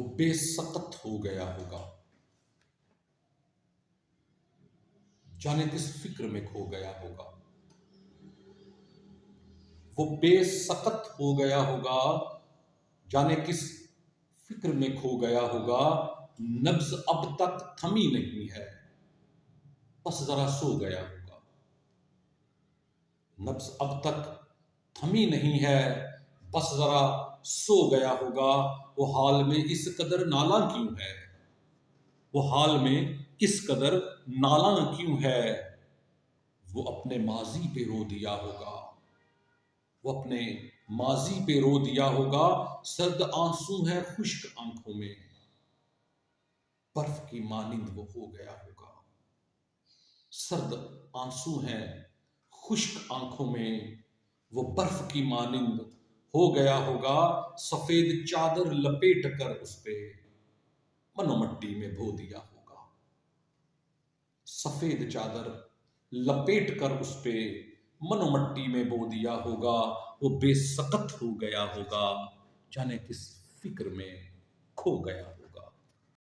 वो बेसकत हो गया होगा, जाने किस फिक्र में खो गया होगा। वो बेसकत हो गया होगा, जाने किस फिक्र में खो गया होगा। नब्ज अब तक थमी नहीं है, बस जरा सो गया होगा। नब्ज अब तक थमी नहीं है, बस जरा सो गया होगा। वो हाल में इस कदर नाला क्यों है, वो हाल में इस कदर नाला क्यों है। वो अपने माजी पे रो दिया होगा, वो अपने माजी पे रो दिया होगा। सर्द आंसू है खुश्क आंखों में, बर्फ की मानिंद वो हो गया होगा। सर्द आंसू हैं खुश्क आंखों में, वो बर्फ की मानिंद हो गया होगा। सफेद चादर लपेट कर उस पे मनो मट्टी में बो दिया होगा। सफेद चादर लपेट कर उस पे मनो मट्टी में बो दिया होगा। वो बेसकत हो गया होगा, जाने किस फिक्र में खो गया।